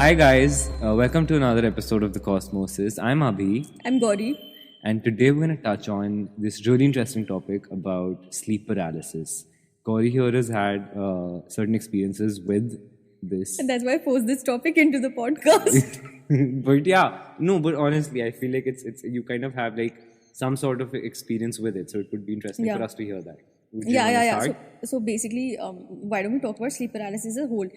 Hi guys, welcome to another episode of The Cosmosis. I'm Abhi, I'm Gauri. and today we're going to touch on this really interesting topic about sleep paralysis. Gauri here has had certain experiences with this. And that's why I posed this topic into the podcast. But yeah, no, but honestly, I feel like it's you kind of have like some sort of experience with it, so it would be interesting Yeah. for us to hear that. Would you Yeah, wanna yeah, yeah. start? So basically, why don't we talk about sleep paralysis as a whole?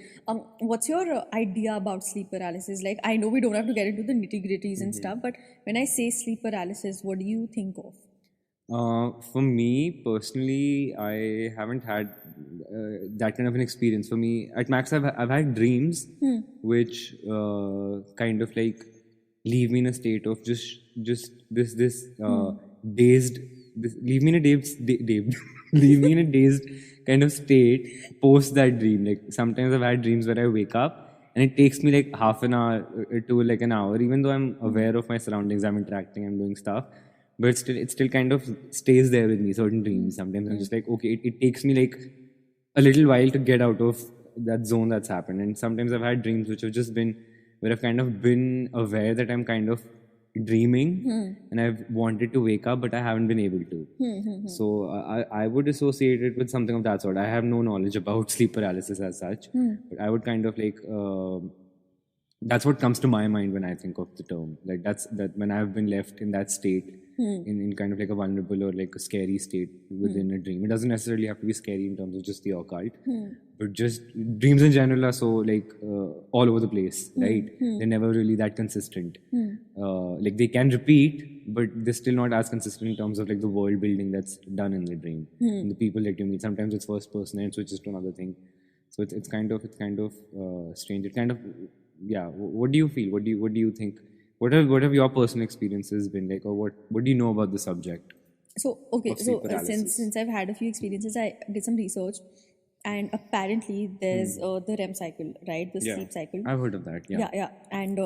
What's your idea about sleep paralysis? Like, I know we don't have to get into the nitty gritties and stuff, but when I say sleep paralysis, what do you think of? For me personally, I haven't had that kind of an experience. For me, at max, I've had dreams which kind of like leave me in a state of just this dazed. Leave me in a leave me in a dazed kind of state post that dream. Like sometimes I've had dreams where I wake up and it takes me like half an hour to like an hour, even though I'm aware of my surroundings, I'm interacting, I'm doing stuff, but it still kind of stays there with me. Certain dreams, sometimes I'm just like, okay, it takes me like a little while to get out of that zone that's happened. And sometimes I've had dreams which have just been where I've kind of been aware that I'm kind of dreaming and I've wanted to wake up, but I haven't been able to. So I would associate it with something of that sort. I have no knowledge about sleep paralysis as such, but I would kind of like that's what comes to my mind when I think of the term. Like that when I've been left in that state, in kind of like a vulnerable or like a scary state within a dream. It doesn't necessarily have to be scary in terms of just the occult, but just dreams in general are so like all over the place, right? They're never really that consistent. Like they can repeat, but they're still not as consistent in terms of like the world building that's done in the dream. And the people that you meet. Sometimes it's first person and it switches to another thing. So it's kind of strange. It kind of what do you feel? What do you think? What have your personal experiences been like, or what do you know about the subject? So okay, Of sleep so paralysis. since I've had a few experiences, I did some research, and apparently there's the REM cycle, right? The sleep cycle. I've heard of that. Yeah. And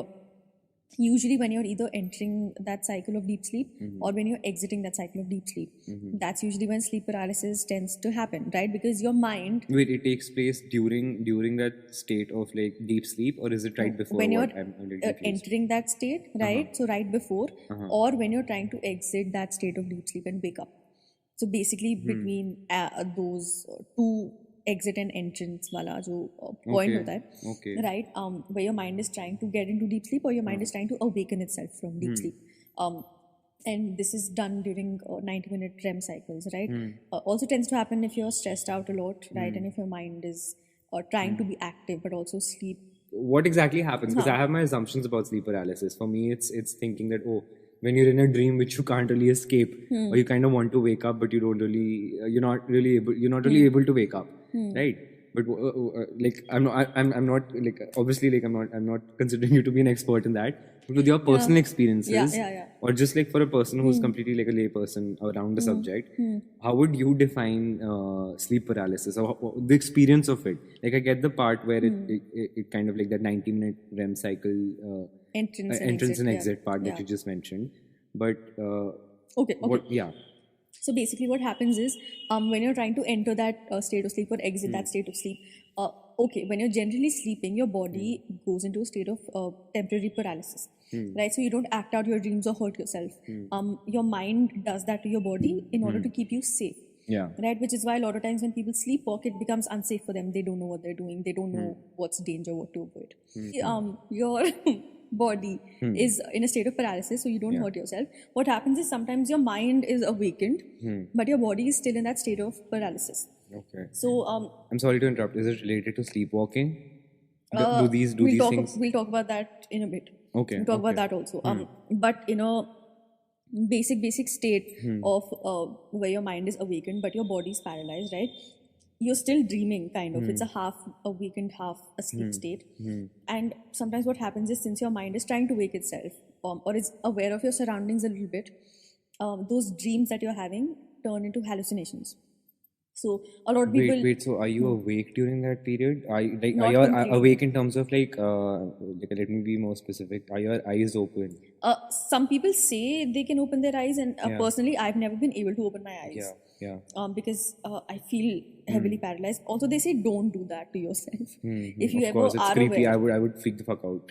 usually when you're either entering that cycle of deep sleep or when you're exiting that cycle of deep sleep, that's usually when sleep paralysis tends to happen, right? Because your mind, Wait, it takes place during that state of like deep sleep, or is it right before? when you're I'm a little confused. entering that state, right? So right before, or when you're trying to exit that state of deep sleep and wake up. So basically between those two exit and entrance wala jo point hota hai, Okay. right? Where your mind is trying to get into deep sleep or your mind is trying to awaken itself from deep sleep. And this is done during 90-minute REM cycles, right? Also tends to happen if you're stressed out a lot, right? And if your mind is trying to be active but also sleep. What exactly happens? Because I have my assumptions about sleep paralysis. For me, it's thinking that when you're in a dream which you can't really escape, or you kind of want to wake up, but you don't really, you're not really able to wake up, right? But like I'm not like obviously like I'm not considering you to be an expert in that. But with your personal experiences, Yeah. or just like for a person who's completely like a lay person around the subject, how would you define sleep paralysis or the experience of it? Like I get the part where it kind of like that 90-minute REM cycle entrance and exit part that you just mentioned, but Okay. yeah. So basically, what happens is when you're trying to enter that state of sleep or exit that state of sleep, when you're generally sleeping, your body goes into a state of temporary paralysis, right? So you don't act out your dreams or hurt yourself. Your mind does that to your body in order to keep you safe. Yeah. Right, which is why a lot of times when people sleepwalk, it becomes unsafe for them. They don't know what they're doing. They don't know what's danger, what to avoid. Your body is in a state of paralysis, so you don't hurt yourself. What happens is sometimes your mind is awakened, but your body is still in that state of paralysis. Okay. So I'm sorry to interrupt. Is it related to sleepwalking? Do these things? We'll talk about that in a bit. Okay. We'll talk about that also. But in a basic state of where your mind is awakened but your body is paralyzed, right? You're still dreaming, kind of. It's a half awakened, half asleep state. And sometimes what happens is, since your mind is trying to wake itself or is aware of your surroundings a little bit, those dreams that you're having turn into hallucinations. So a lot of people. Wait. So, are you awake during that period? Are Not you completely. awake in terms of let me be more specific. Are your eyes open? Some people say they can open their eyes, and Yeah. personally, I've never been able to open my eyes. Yeah. Because I feel heavily paralyzed. Also, they say don't do that to yourself. If you Of ever course, it's are creepy. aware. I would freak the fuck out.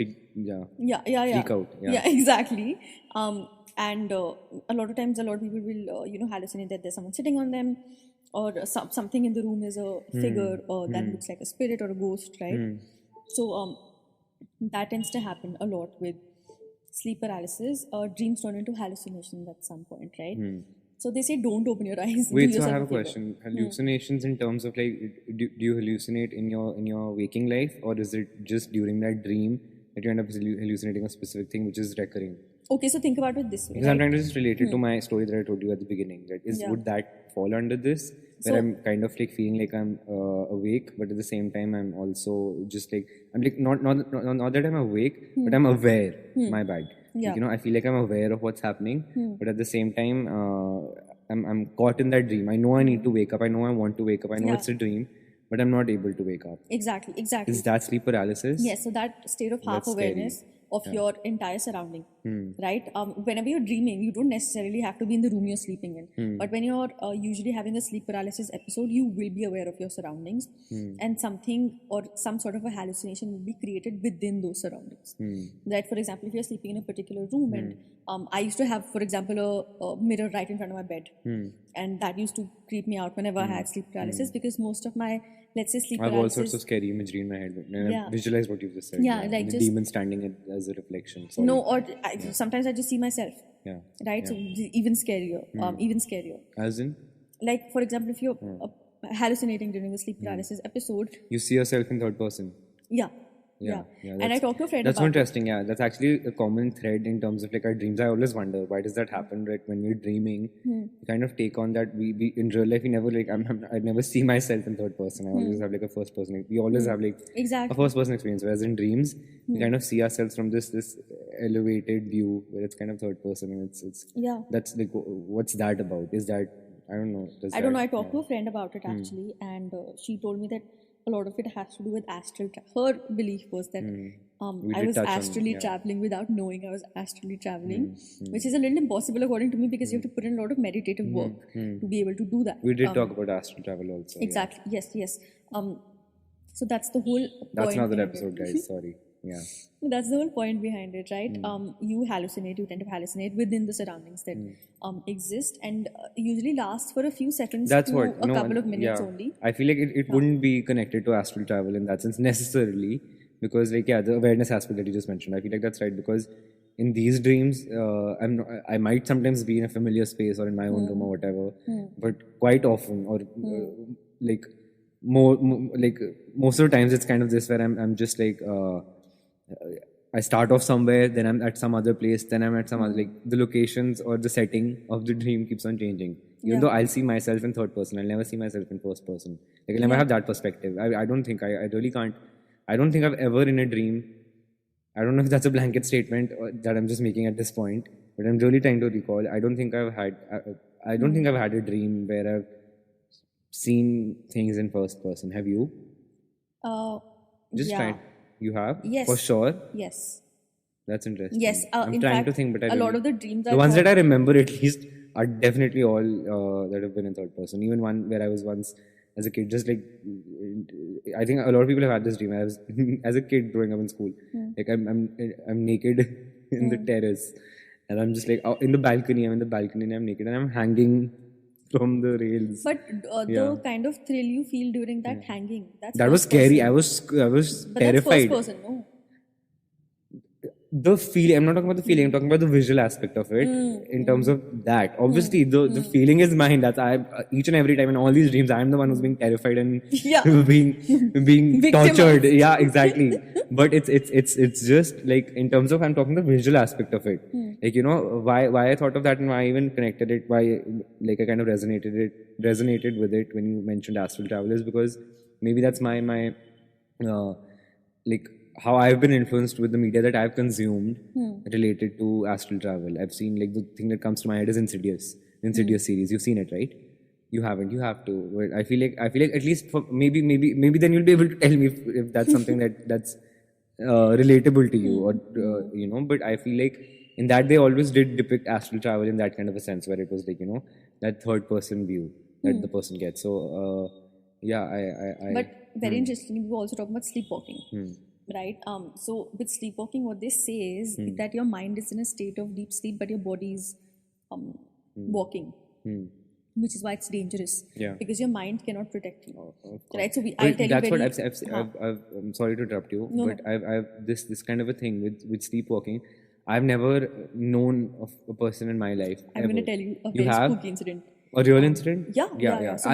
Yeah. Yeah. Freak out. Yeah. Exactly. And a lot of times, a lot of people will hallucinate that there's someone sitting on them, or something in the room is a figure or that looks like a spirit or a ghost, right? So that tends to happen a lot with sleep paralysis. Dreams turn into hallucinations at some point, right? So they say don't open your eyes. Wait, do so I yourself have a favor. question. Hallucinations in terms of do you hallucinate in your waking life, or is it just during that dream that you end up hallucinating a specific thing which is recurring? Okay, so think about it this way. Because I'm trying to just relate it to my story that I told you at the beginning. Would that fall under this? Where So- I'm kind of like feeling like I'm awake, but at the same time I'm also just like I'm like not that I'm awake, but I'm aware. My bad. Yeah. Like, I feel like I'm aware of what's happening, but at the same time I'm caught in that dream. I know I need to wake up. I know I want to wake up. I know it's a dream, but I'm not able to wake up. Exactly. Is that sleep paralysis? Yes, so that state of half That's scary. awareness of your entire surrounding, right? Whenever you're dreaming, you don't necessarily have to be in the room you're sleeping in. But when you're usually having a sleep paralysis episode, you will be aware of your surroundings, and something or some sort of a hallucination will be created within those surroundings. Right? For example, if you're sleeping in a particular room, and I used to have, for example, a mirror right in front of my bed, and that used to creep me out whenever I had sleep paralysis, because most of my, let's say, sleep I have all paralysis. sorts of scary imagery in my head. I visualize what you've just said. Yeah, like the just- demon standing as a reflection. Sorry. No, or sometimes I just see myself. Yeah. Right? So even scarier. Even scarier. As in, Like, for example, if you're hallucinating during the sleep paralysis episode. you see yourself in third person. Yeah. And I talked to a friend That's about interesting. Yeah, that's actually a common thread in terms of like our dreams. I always wonder why does that happen, right? When we're dreaming, we kind of take on that. We in real life we never like I never see myself in third person. I always have like a first person. We always have like Exactly. a first person experience. Whereas in dreams, we kind of see ourselves from this elevated view where it's kind of third person, and it's Yeah. That's like what's that about? Is that I don't know. I don't know. I talked to a friend about it actually, and she told me that a lot of it has to do with astral. Her belief was that I did was touch on- astrally traveling without knowing I was astrally traveling, which is a little impossible according to me, because you have to put in a lot of meditative work to be able to do that. We did talk about astral travel also. Exactly. Yes. So that's the whole That's point another behind episode, it. guys. Sorry. Yeah. That's the whole point behind it, right? You hallucinate, you tend to hallucinate within the surroundings that exist, and usually last for a few seconds That's to what a couple of minutes yeah. only. I feel like it wouldn't be connected to astral travel in that sense necessarily, because like the awareness aspect that you just mentioned, I feel like that's right, because in these dreams I might sometimes be in a familiar space or in my own room or whatever, but quite often or like like most of the times it's kind of this where I'm just like I start off somewhere, then I'm at some other place, then I'm at some other, like the locations or the setting of the dream keeps on changing. Even though I'll see myself in third person, I'll never see myself in first person. Like I'll never have that perspective. I don't think I really can't. I don't think I've ever in a dream. I don't know if that's a blanket statement that I'm just making at this point, but I'm really trying to recall. I don't think I've had. I don't think I've had a dream where I've seen things in first person. Have you? Just Yeah. try. You have? Yes. For sure. Yes. That's interesting. Yes. I'm In trying fact, to think, but a lot of the dreams the ones that I remember at least are definitely all that have been in third person. Even one where I was once as a kid, just like I think a lot of people have had this dream. I was as a kid growing up in school, like I'm naked in the terrace, and I'm just like in the balcony. I'm in the balcony and I'm naked and I'm hanging from the rails. But the kind of thrill you feel during that hanging, That was first scary. person. I was But terrified. that's first person, no? The feeling, I'm not talking about the feeling, I'm talking about the visual aspect of it in terms of that. Obviously, the feeling is mine. That's each and every time in all these dreams, I'm the one who's being terrified and Yeah. being Victimized. tortured. Yeah, exactly. But it's just like in terms of I'm talking the visual aspect of it. Like why I thought of that and why I even connected it. Why like I kind of resonated with it when you mentioned astral travel is because maybe that's my like how I've been influenced with the media that I've consumed related to astral travel. I've seen like the thing that comes to my head is Insidious series. You've seen it, right? You haven't. You have to. But I feel like at least for maybe then you'll be able to tell me if that's something that's relatable to you, or But I feel like in that they always did depict astral travel in that kind of a sense, where it was like that third person view that the person gets. So yeah, I But very interestingly, we were also talking about sleepwalking, right? So with sleepwalking, what they say is that your mind is in a state of deep sleep, but your body is walking. Which is why it's dangerous. Yeah. Because your mind cannot protect you. Right? So I'll tell that's you what very... I'm sorry to interrupt you, No, but I've this kind of a thing with sleepwalking. I've never known of a person in my life. I'm going to tell you a very have spooky incident. A real incident? Yeah. So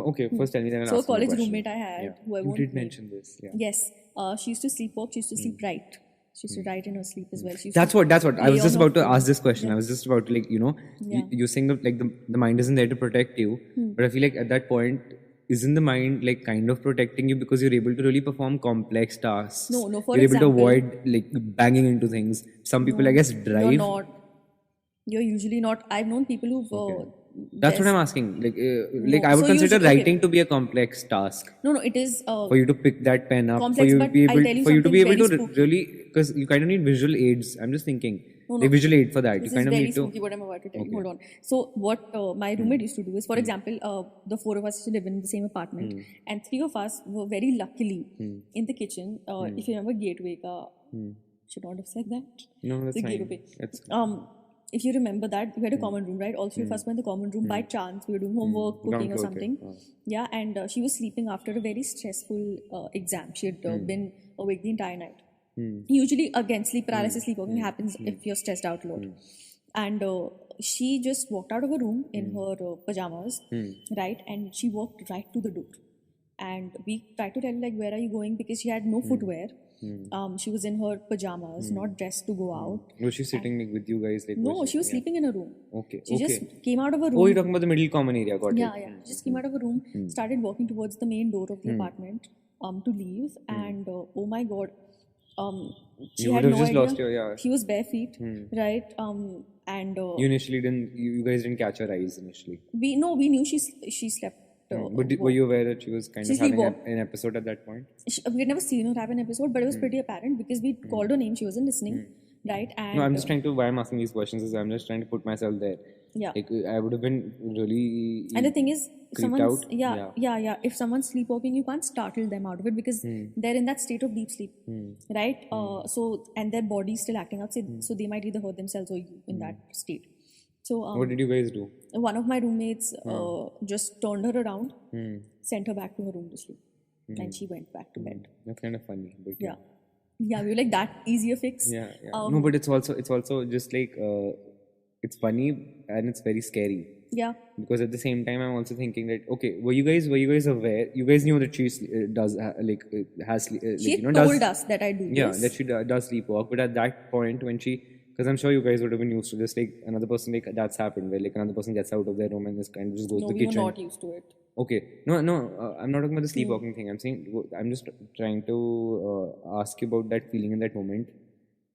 okay, first tell me, then I'll so a ask you the college question. roommate I had, who I You won't did name. mention this. Yeah. Yes. She used to sleepwalk. She used to sleep right. She used to write in her sleep as well. That's what I was just about to ask this question. Yeah. I was just about to you're saying that the mind isn't there to protect you, but I feel like at that point, isn't the mind like kind of protecting you because you're able to really perform complex tasks? No. For you're example, able to avoid like banging into things. Some people, I guess, drive. You're not. You're usually not. I've known people who've... That's what I'm asking. I would consider writing to be a complex task. No, it is... for you to pick that pen up, complex, for you to be able to spooky. really, because you kind of need visual aids. I'm just thinking, No. visual aid for that. This you kind is of very need spooky to. what I'm about to tell you. Hold on. So what my roommate used to do is, for example, the four of us used to live in the same apartment, and three of us were very luckily in the kitchen. If you remember Gateway ka, should not have said that. No, that's the fine. Gateway. If you remember that, we had a common room, right? All three of us were in the common room by chance. We were doing homework, cooking or something. Yeah, and she was sleeping after a very stressful exam. She had been awake the entire night. Usually, again, sleep paralysis, sleepwalking happens if you're stressed out a lot. And she just walked out of a room in her pajamas, right? And she walked right to the door. And we tried to tell her, like, where are you going? Because she had no footwear. She was in her pajamas, not dressed to go out. Was she sitting with you guys? No, she was sleeping in a room. Okay. She just came out of a room. Oh, you're talking about the middle common area. Got it. Yeah. She just came out of a room, started walking towards the main door of the apartment to leave. And oh my God, she you had would have no just idea. lost your She was bare feet, right? And you initially didn't. You guys didn't catch her eyes initially. we knew she slept. But were you aware that she was kind of having an episode at that point? We had never seen her have an episode, but it was pretty apparent because we called her name. She wasn't listening, right? And no, I'm just trying to. Why I'm asking these questions is I'm just trying to put myself there. Yeah. Like, I would have been really. And the thing is, someone's yeah. If someone's sleepwalking, you can't startle them out of it because they're in that state of deep sleep, right? So and their body's still acting out, so they might either hurt themselves or you in that state. So what did you guys do? One of my roommates just turned her around, sent her back to her room to sleep, and she went back to bed. That's kind of funny. But yeah, we were like, that easier fix. Yeah. No, but it's also just like it's funny and it's very scary. Yeah. Because at the same time, I'm also thinking that, okay, were you guys aware? You guys knew that she has she told us that I do this. Yeah, that she does sleepwalk. But at that point, when because I'm sure you guys would have been used to this, like another person, like that's happened, where like another person gets out of their room and this kind of just goes to the kitchen. No, we were not used to it. Okay. No, I'm not talking about the sleepwalking thing. I'm just trying to ask you about that feeling in that moment,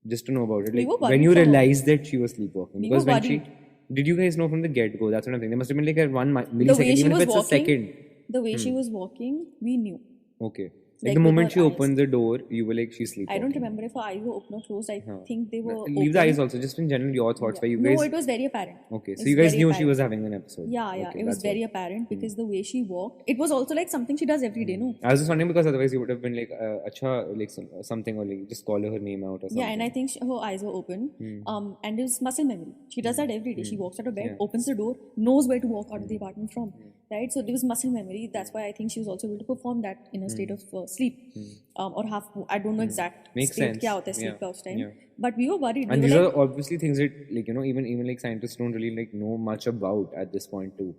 just to know about it. Like when you realized that she was sleepwalking. Because did you guys know from the get-go? That's what I'm thinking. There must have been like a 1 millisecond, even if it's a second. The way she was walking, we knew. Okay. Like the moment she opened the door, you were like, she's sleepwalking. I don't remember if her eyes were open or closed. I think they were Leave the eyes also, just in general, your thoughts where you guys... No, it was very apparent. Okay, so you guys knew she was having an episode. Yeah, okay, it was very apparent because the way she walked, it was also like something she does every day, no? I was just wondering because otherwise you would have been like, acha, like something, or like just call her name out or something. Yeah, and I think her eyes were open. And it was muscle memory. She does that every day. She walks out of bed, opens the door, knows where to walk out of the apartment from. Right? So there was muscle memory. That's why I think she was also able to perform that in a state of sleep. Or half, I don't know exact Makes state sense. Kya hota hai sleep ka us time. But we were worried. And these are obviously things that, like, even like scientists don't really like know much about at this point too.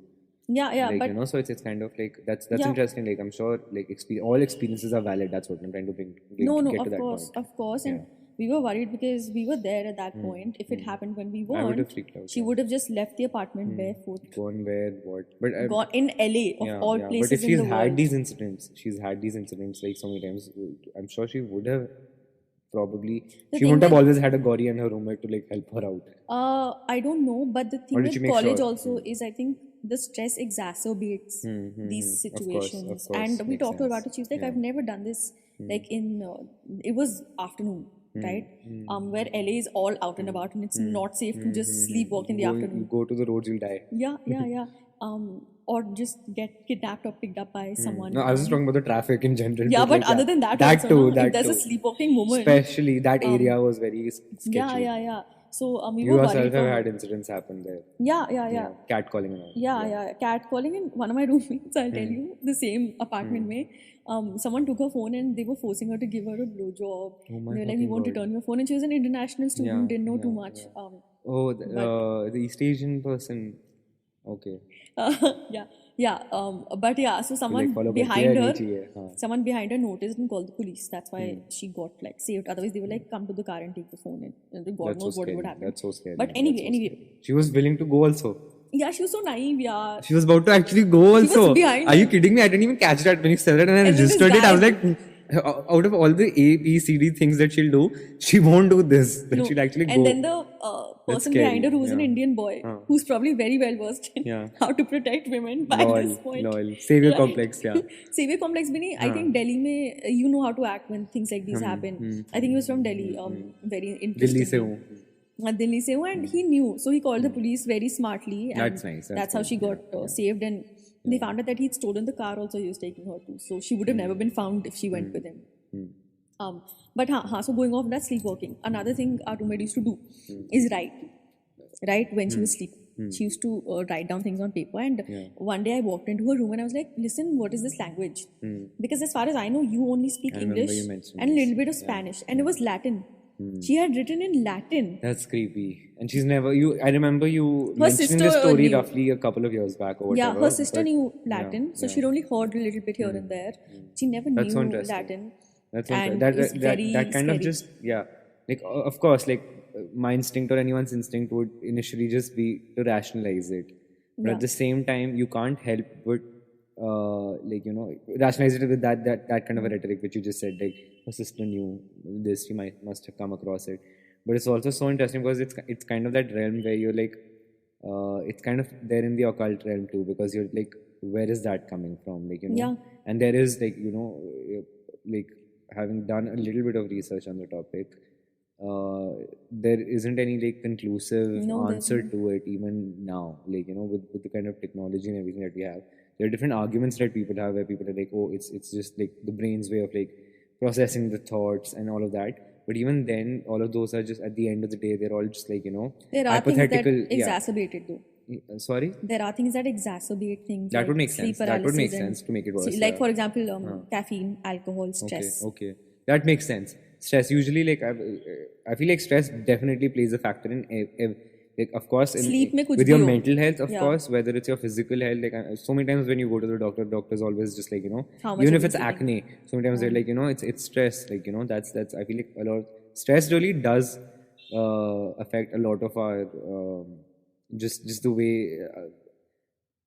Yeah, like, but so it's kind of like that's interesting. Like, I'm sure like all experiences are valid. That's what I'm trying to bring. Like, of course, and we were worried because we were there at that point. If it happened when we weren't, she would have just left the apartment barefoot. Gone where? What? But gone in LA of all places. But if she's in the had world. she's had these incidents like so many times. I'm sure she would have probably. She wouldn't have always had a Gauri and her roommate to like help her out. I don't know, but the thing with college also is, I think the stress exacerbates these situations. Of course, And we makes talked about sense. it. She was like, I've never done this. Like it was afternoon, right? Where LA is all out and about, and it's not safe to just sleepwalk in the afternoon. You go to the roads, you'll die. Yeah. Or just get kidnapped or picked up by someone. No, I was just talking about the traffic in general. Yeah, but like, other than that, that also, too, no? that If there's too. a sleepwalking moment, Especially that area was very sketchy. yeah. So we You were yourself worried. have had incidents happen there. Yeah. Catcalling and all. Yeah. Catcalling in one of my roommates, I'll tell you, the same apartment mein. Someone took her phone and they were forcing her to give her a blowjob. Oh my They were like, we won't return your phone. And she was an international student, didn't know too much. The East Asian person. Okay. Yeah. But yeah, so someone follow behind her, करके चाहिए, हाँ. someone behind her noticed and called the police. That's why she got like saved. Otherwise, they were like, come to the car and take the phone, and God That's knows so what scary. would happen. That's so scary. But That's anyway, She was willing to go also. yeah, she was so naive. Yeah, She was about to actually go also. behind Are you kidding me? I didn't even catch that when you said that, and I then this registered it. I was guy- like, out of all the A, B, C, D things that she'll do, she won't do this. That she'll actually go. And then the person scary. behind her, who's an Indian boy, who's probably very well versed in how to protect women by this point. Lol. Savior complex, yeah. Savior complex bhi nahi. I think Delhi mein, you know how to act when things like these happen. I think he was from Delhi. Very interesting. Delhi se hu. Delhi se hu, and he knew, so he called the police very smartly, and That's nice. That's how she got saved. And they found out that he'd stolen the car also he was taking her to, so she would have never been found if she went with him. But so going off that sleepwalking, another thing our roommate used to do is write when she was sleeping. She used to write down things on paper, and one day I walked into her room and I was like, listen, what is this language? Because as far as I know, you only speak English and a little bit of Spanish, and it was Latin. She had written in Latin. That's creepy. And she's never, I remember you Her mentioning sister the story knew. roughly a couple of years back or Yeah, whatever. her sister knew Latin, so she'd only heard a little bit here and there. She never That's so knew interesting. Latin. That's And that, it's that, very that kind scary. of just, like, of course, like, my instinct or anyone's instinct would initially just be to rationalize it. But at the same time, you can't help but, rationalize it with that kind of a rhetoric which you just said, like, her sister knew this, she must have come across it. But it's also so interesting because it's kind of that realm where you're like, it's kind of there in the occult realm too, because you're like, where is that coming from? Like, and there is like, like having done a little bit of research on the topic, there isn't any like conclusive answer to it even now. Like, with the kind of technology and everything that we have, there are different arguments that people have where people are like, oh, it's just like the brain's way of like processing the thoughts and all of that. But even then, all of those are just, at the end of the day, they're all just like, There are hypothetical. things that exacerbate it though. Sorry? There are things that exacerbate things. That like would make sleep sense. That would make paralysis sense to make it worse. like, for example, caffeine, alcohol, stress. Okay. That makes sense. Stress, usually, like, I feel like stress definitely plays a factor in, like, of course, Sleep mein kuch with bhi your ho. mental health, of course, whether it's your physical health. Like, so many times when you go to the doctor's always just like, How much even have if it's you been acne, so many times they're like, it's stress. Like, that's, I feel like a lot of stress really does affect a lot of our, just the way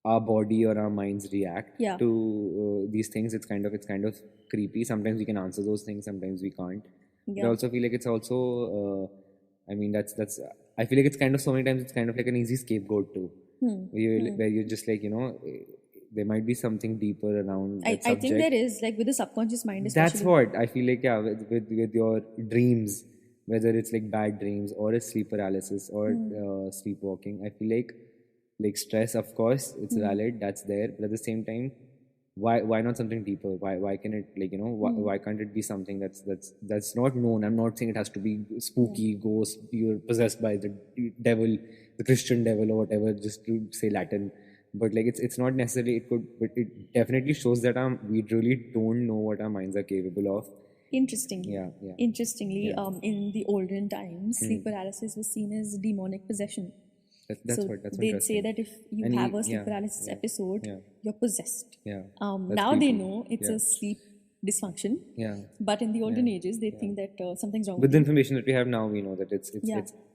our body or our minds react to these things. It's kind of creepy. Sometimes we can answer those things, sometimes we can't. But I also feel like it's also, I mean, that's. I feel like it's kind of, so many times it's kind of like an easy scapegoat too, where you're just like, there might be something deeper around that subject. I think there is, like, with the subconscious mind especially. That's what I feel like. Yeah, with your dreams, whether it's like bad dreams or a sleep paralysis or sleepwalking, I feel like stress, of course, it's valid. That's there, but at the same time, why not something deeper? Why can it, like, why can't it be something that's not known? I'm not saying it has to be spooky, ghost, you're possessed by the devil, the Christian devil or whatever, just to say Latin. But like, it's not necessarily, it could, but it definitely shows that we really don't know what our minds are capable of. Interestingly, in the olden times, sleep paralysis was seen as demonic possession. That's they'd say that if you have a sleep paralysis episode, you're possessed. Now they know it's a sleep dysfunction. But in the olden ages, they think that something's wrong. With the information that we have now, we know that it's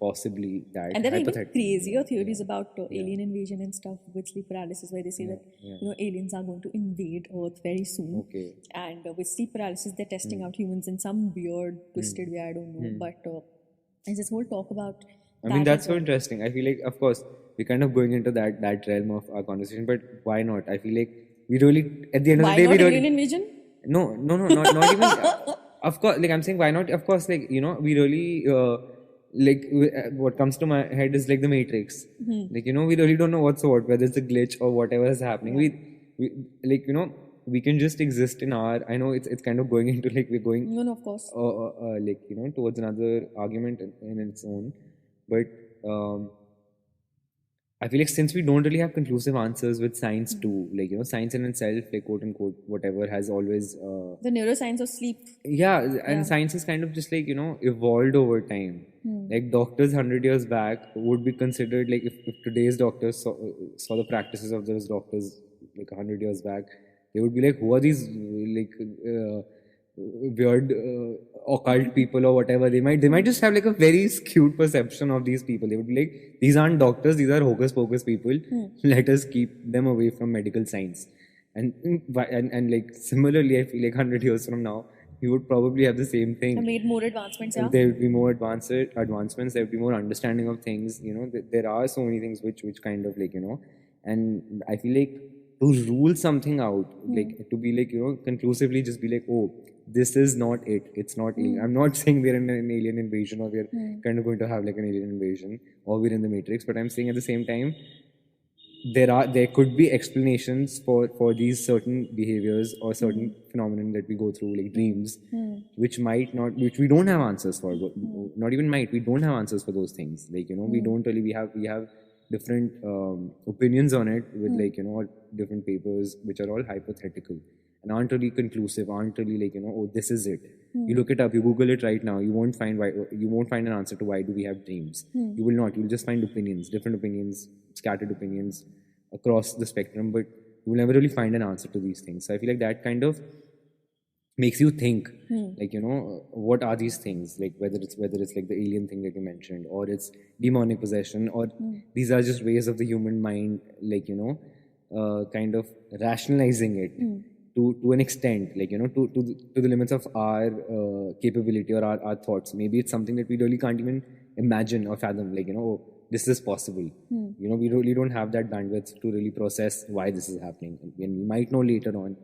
possibly that. And there are even crazier theories about alien invasion and stuff with sleep paralysis, where they say that aliens are going to invade Earth very soon. And with sleep paralysis, they're testing out humans in some weird, twisted way. I don't know. But there's this whole talk about. I mean, that's so interesting. I feel like, of course, we're kind of going into that realm of our conversation. But why not? I feel like we really, at the end of Why the day, not we alien really. invasion? No, not even. Of course, like I'm saying, why not? Of course, like we really what comes to my head is like the Matrix. Like we really don't know what's what, whether it's a glitch or whatever is happening. We like we can just exist in our. I know it's kind of going into like we're going. No, of course. Like towards another argument in its own, but I feel like since we don't really have conclusive answers with science too, like science in itself, like quote unquote, whatever, has always the neuroscience of sleep. Yeah, and science is kind of just like evolved over time. Like doctors 100 years back would be considered like if today's doctors saw the practices of those doctors like 100 years back, they would be like, who are these like weird occult people or whatever. They might just have like a very skewed perception of these people. They would be like, these aren't doctors, these are hocus pocus people. Let us keep them away from medical science. And like similarly, I feel like 100 years from now, we would probably have the same thing. I made more advancements. Yeah. There would be more advancements. There would be more understanding of things. There are so many things which kind of like and I feel like to rule something out, like to be like conclusively just be like, oh, this is not it. It's not alien. I'm not saying we're in an alien invasion or we're kind of going to have like an alien invasion or we're in the Matrix. But I'm saying at the same time, there could be explanations for these certain behaviors or certain phenomenon that we go through, like dreams, which we don't have answers for. Not even we don't have answers for those things. Like we don't really we have different opinions on it with like different papers which are all hypothetical and aren't really conclusive, aren't really like oh, this is it. You look it up, you Google it right now, you won't find an answer to why do we have dreams. You will not. You'll just find different opinions, scattered opinions across the spectrum, but you will never really find an answer to these things. So I feel like that kind of makes you think, like what are these things, like whether it's like the alien thing that you mentioned, or it's demonic possession, or these are just ways of the human mind, like kind of rationalizing it to an extent, like to the limits of our capability or our thoughts. Maybe it's something that we really can't even imagine or fathom, like oh, this is possible. We really don't have that bandwidth to really process why this is happening. And we might know later on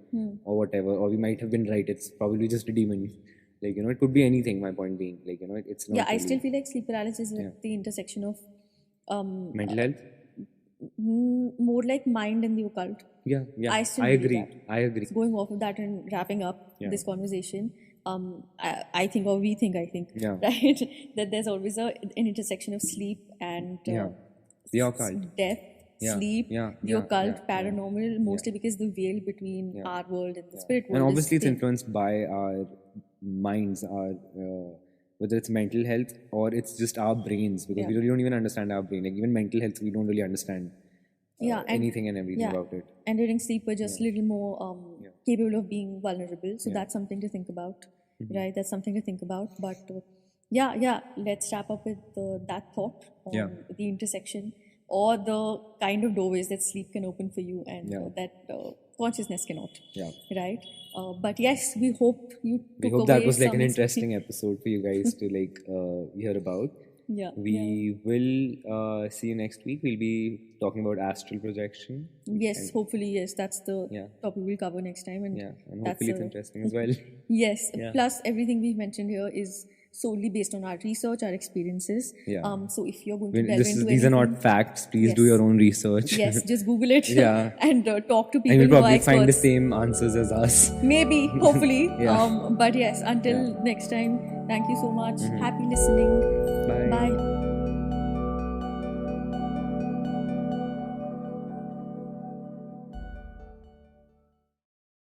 or whatever, or we might have been right. It's probably just a demon. Like, it could be anything, my point being. Like, it's not. Yeah, I really still feel like sleep paralysis is at the intersection of mental health. More like mind and the occult. Yeah. I still agree. that. I agree. So going off of that and wrapping up this conversation, I think, right, that there's always an intersection of sleep and the occult, death, sleep, the occult, paranormal, mostly because the veil between our world and the spirit world. And obviously it's influenced by our minds, our whether it's mental health or it's just our brains, because we really don't even understand our brain. Like even mental health, we don't really understand anything and everything about it. And during sleep, we're just a little more capable of being vulnerable. So that's something to think about, right? That's something to think about. But let's wrap up with that thought on the intersection or the kind of doorways that sleep can open for you and that consciousness cannot. Yeah. Right? But yes, we hope you took away that was like an interesting episode for you guys to like hear about. Yeah. We will see you next week. We'll be talking about astral projection. Yes, hopefully, yes. That's the topic we'll cover next time. And and hopefully it's interesting as well. Yes. Plus, everything we've mentioned here is solely based on our research, our experiences. So if you're going to delve into these are not facts. Please do your own research. Yes, just Google it. And talk to people and you'll who are probably experts. find the same answers as us. Maybe, hopefully. But yes, until next time, thank you so much. Happy listening. Bye. Bye.